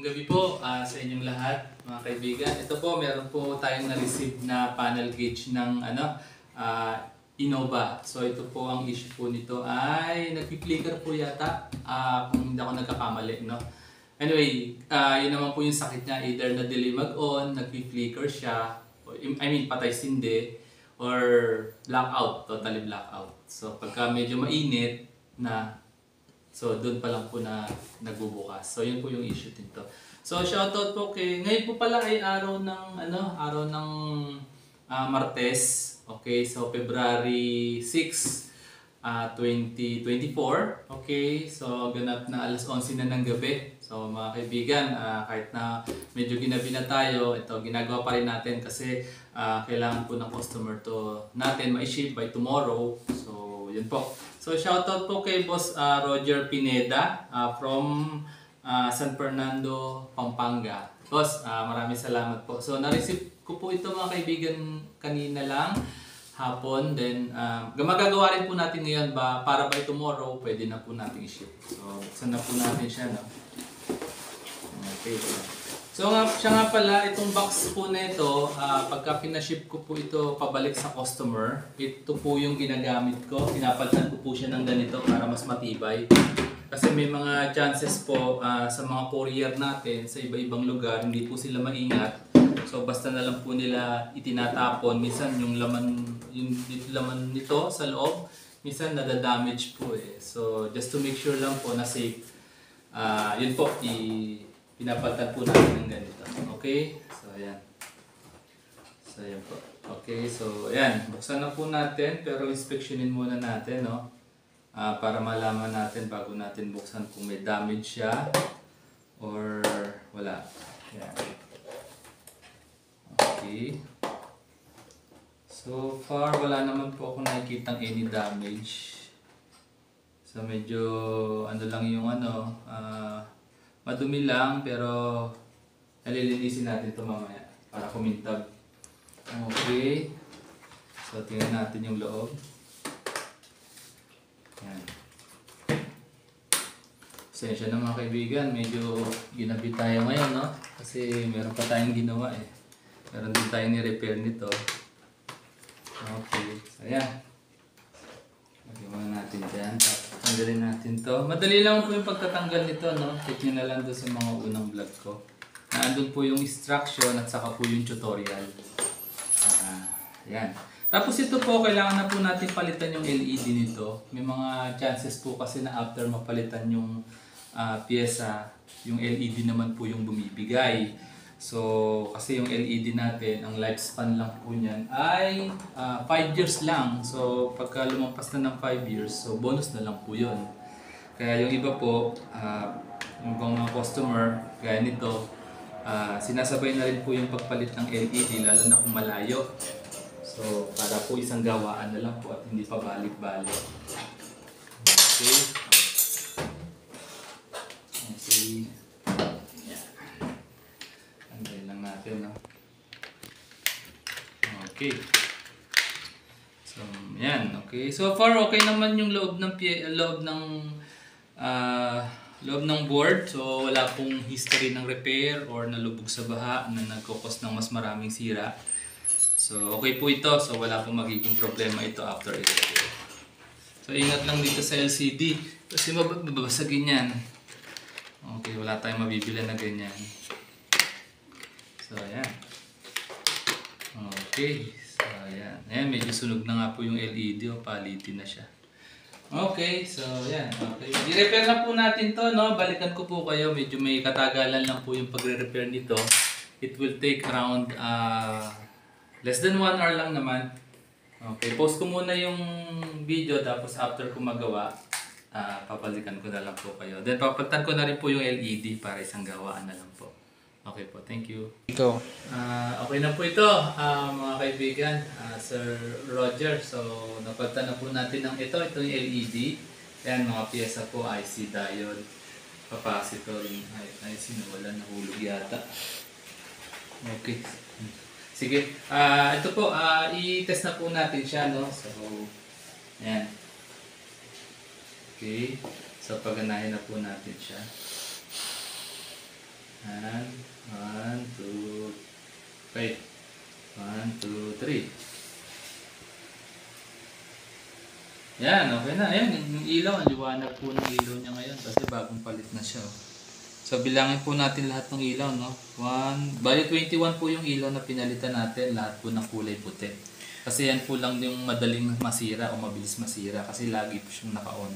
gabi po sa inyong lahat, mga kaibigan. Ito po, meron po tayong na-receive na panel gauge ng Innova. So ito po ang issue po nito ay nagpi-flicker po yata kung hindi ako nagkakamali, no? Anyway, yun naman po yung sakit niya, either na delay mag-on, nagpi-flicker siya, patay sindi, or blackout, totally blackout. So pagka medyo mainit na, so doon pa lang po na nagbubukas. So yun po yung issue dito. So shoutout po ngayon po pala ay araw ng Martes. Okay, so February 6, 2024. Okay, so ganap na alas 11 na ng gabi. So mga kaibigan, kahit na medyo ginabi na tayo, ito ginagawa pa rin natin kasi kailangan po ng customer to natin ma-ship by tomorrow. So yun po. So shoutout po kay Boss Roger Pineda from San Fernando, Pampanga. Boss, maraming salamat po. So na-receive ko po ito mga kaibigan kanina lang hapon. Then magagawa rin po natin ngayon para by tomorrow pwede na po natin i-ship. So buksan na po natin siya, no? Okay. So siya nga pala, itong box po na ito, pagka pinaship ko po ito pabalik sa customer, ito po yung ginagamit ko. Pinapalitan ko po siya ng ganito para mas matibay. Kasi may mga chances po sa mga courier natin sa iba-ibang lugar, hindi po sila maingat. So basta na lang po nila itinatapon. Minsan yung laman nito sa loob, minsan nadadamage po eh. So just to make sure lang po na safe, yun po, pinapalitan po natin ng ganito. Okay? So ayan. So ayan po. Okay, so ayan. Buksan na po natin, pero inspectionin muna natin, no? Para malaman natin bago natin buksan kung may damage siya or wala. Ayan. Okay. So far, wala naman po akong nakikitang any damage. So medyo lang yung madumi lang, pero nalilinisin natin ito mamaya para kumintab. Okay. So tingnan natin yung loob. Yan. Pasensya na mga kaibigan, medyo ginabi tayo ngayon, no? Kasi meron pa tayong ginawa eh. Meron din tayong ni-repair nito. Okay. So yan. Lagyan muna natin dyan. Tanggalin natin to. Madali lang po yung pagtatanggal nito, no? Check nyo na lang doon sa mga unang vlog ko. Naandun po yung instruction at saka po yung tutorial. Yan. Tapos ito po, kailangan na po natin palitan yung LED nito. May mga chances po kasi na after mapalitan yung pyesa, yung LED naman po yung bumibigay. So, kasi yung LED natin, ang lifespan lang po niyan ay 5 years lang. So, pagka lumampas na ng 5 years, so bonus na lang po yun. Kaya yung iba po, yung ibang mga customer, gaya nito, sinasabay na rin po yung pagpalit ng LED, lalo na kung malayo. So, para po isang gawaan na lang po at hindi pa balik-balik. Okay. Okay. Andayin lang natin, no? Okay. So, yan. Okay. So far, okay naman yung loob ng board. So, wala pong history ng repair or nalubog sa baha na nagkukos ng mas maraming sira. So, okay po ito. So, wala pong magiging problema ito after i-repair. So, ingat lang dito sa LCD. Kasi mababasagin yan. Okay, wala tayong mabibili na ganyan. So, ayan. Okay. So, ayan. Ayan, medyo sunog na nga po yung LED. Palitin na siya. Okay. So, ayan. Okay. I-repair na po natin to, no? Balikan ko po kayo. Medyo may katagalan lang po yung pagre-repair nito. It will take around less than 1 hour lang naman. Okay. Post ko muna yung video. Tapos after ko magawa, papalikan ko na lang po kayo. Then, papalitan ko na rin po yung LED para isang gawaan na lang po. Okay po, thank you. Ikaw. Okay na po ito, mga kaibigan, Sir Roger. So, napalitan na po natin ng ito. Ito yung LED. Ayan, mga pyesa po, IC diode, capacitor, IC na wala, nahulog yata. Okay. Sige, ito po, i-test na po natin siya, no? So, ayan. Okay. So, paganahin na po natin siya. Yan. 1, 2, okay. 1, 2, 3. Yan, okay na. Ayan, yung ilaw. Ang liwanag po ng ilaw niya ngayon kasi bagong palit na siya. Oh. So, bilangin po natin lahat ng ilaw, no? 21 po yung ilaw na pinalitan natin. Lahat po ng kulay puti. Kasi yan po lang yung madaling masira o mabilis masira kasi lagi po siyang naka-on.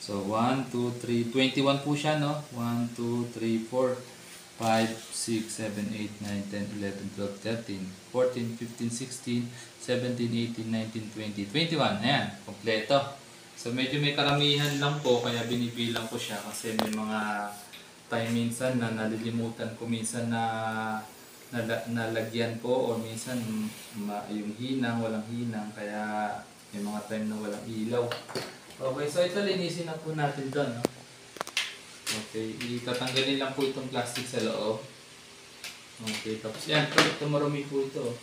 So, 1, 2, 3, 21 po siya, no? 1, 2, 3, 4, 5, 6, 7, 8, 9, 10, 11, 12, 13, 14, 15, 16, 17, 18, 19, 20, 21. Ayan, kompleto. So, medyo may karamihan lang po kaya binibilang ko siya kasi may mga time minsan na nalilimutan ko minsan na nalagyan ko o minsan yung hinang, walang hinang kaya may mga time na walang ilaw. Okay, so ito linisin na po natin doon, no? Okay, itatanggalin lang po itong plastic sa loob. Okay, tapos yan, ito marumi po ito.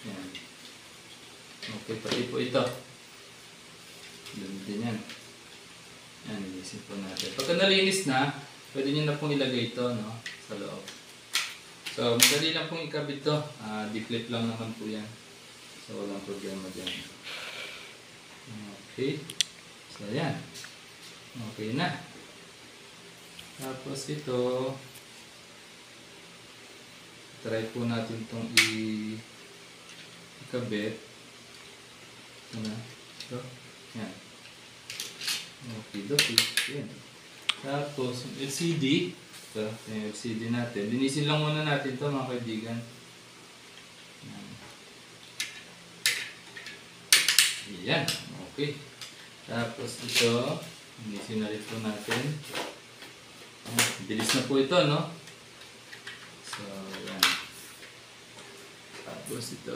Yan. Okay, pati po ito. Doon din yan. Yan, linisin po natin. Pagka nalinis na, pwede nyo na pong ilagay ito, no, sa loob. So, madali lang pong ikabit ito. Di-clip lang naman po yan. So, walang problema dyan. Okay. So, yan. Okay na. Tapos ito, try po natin itong ikabit. Ito na. Ito. Yan. Okay, okay. Yan. Tapos, LCD. Ito, yung LCD natin. Linisin lang muna natin ito mga kaibigan. Yan. Yan. Okay. Tapos ito, linisin na rin po natin. Bilis na po ito, no? So, yan. Tapos ito,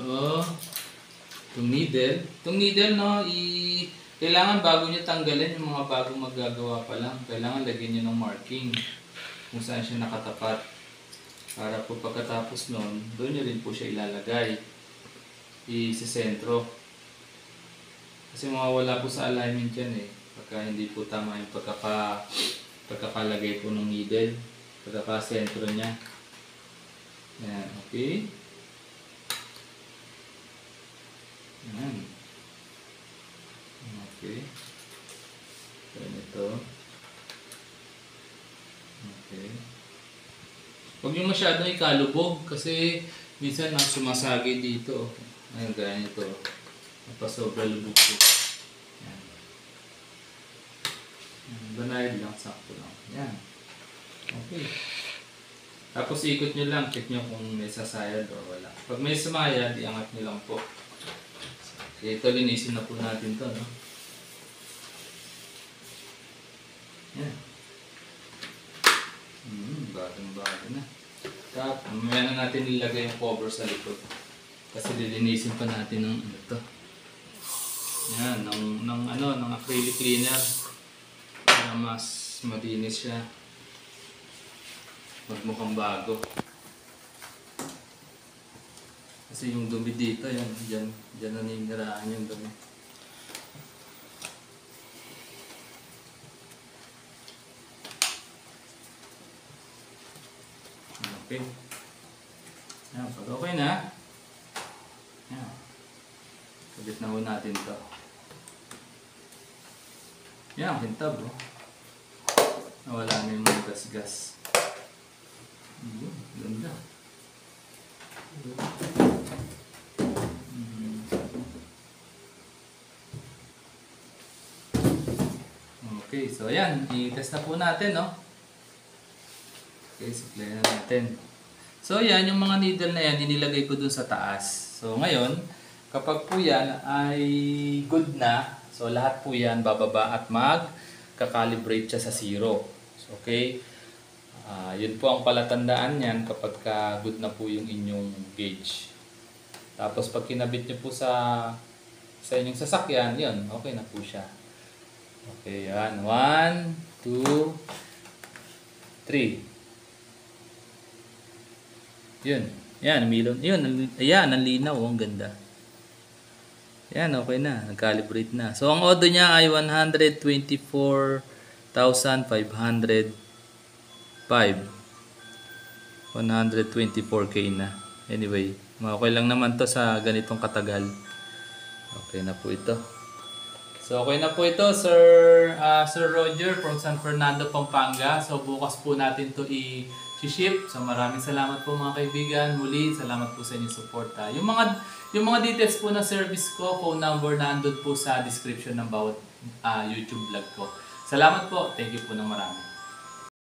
itong needle. Itong needle, no, kailangan bago nyo tanggalin yung mga bagong maggagawa pa lang. Kailangan lagyan nyo ng marking kung saan siya nakatapat. Para po pagkatapos nun, doon nyo rin po siya ilalagay. Isisentro. Kasi mawawala po sa alignment yan eh. Pagka hindi po tama yung pagkakalagay po ng needle. Pagkakasentro niya. Yan, okay. Yan. Okay. Ganito. Okay. Huwag nyo masyadong ikalubog kasi minsan sumasagi dito. Ayun, ganito. Napasobra lubog po. Yan. Banayad lang, sakto lang. Yan. Okay. Tapos ikot nyo lang, check nyo kung may sasayad o wala. Pag may sumayad, iangat nyo lang po. Okay, ito linisin na po natin to, no? Yan. Bagong-bago na. Tapos, mamaya na natin ilagay yung cover sa likod. Kasi lilinisin pa natin ng ito. Yan, ng acrylic cleaner. Para mas malinis siya. Magmukhang bago. Kasi yung dumi dito, yan, dyan naninirahan yung dumi. Okay. Yan, pag okay na, yan. Kabit na ho natin ito. Yan, kintab, oh. Nawala na yung mga gas-gas. Ganda. Okay, so ayan, i-test na po natin, no? Okay, supply na natin. So ayan, yung mga needle na yan, inilagay ko dun sa taas. So ngayon, kapag po yan ay good na, so lahat po yan bababa at mag-calibrate siya sa 0. So, okay? Yun po ang palatandaan niyan kapag good na po yung inyong gauge. Tapos pag kinabit nyo po sa inyong sasakyan, yun, okay na po siya. Okay, yan. 1, 2, 3. Yun. Yan, milon. Yun, ayan, ang linaw. Ang ganda. Yan, okay na. Nag-calibrate na. So, ang odo niya ay 124,500 124k na. Anyway, okay lang naman to sa ganitong katagal. Okay na po ito. So okay na po ito, Sir Roger from San Fernando, Pampanga. So bukas po natin to i-ship. So maraming salamat po mga kaibigan. Muli, salamat po sa inyong suporta. Yung mga details po ng service ko, phone number na andun po sa description ng bawat YouTube vlog ko. Salamat po. Thank you po ng marami.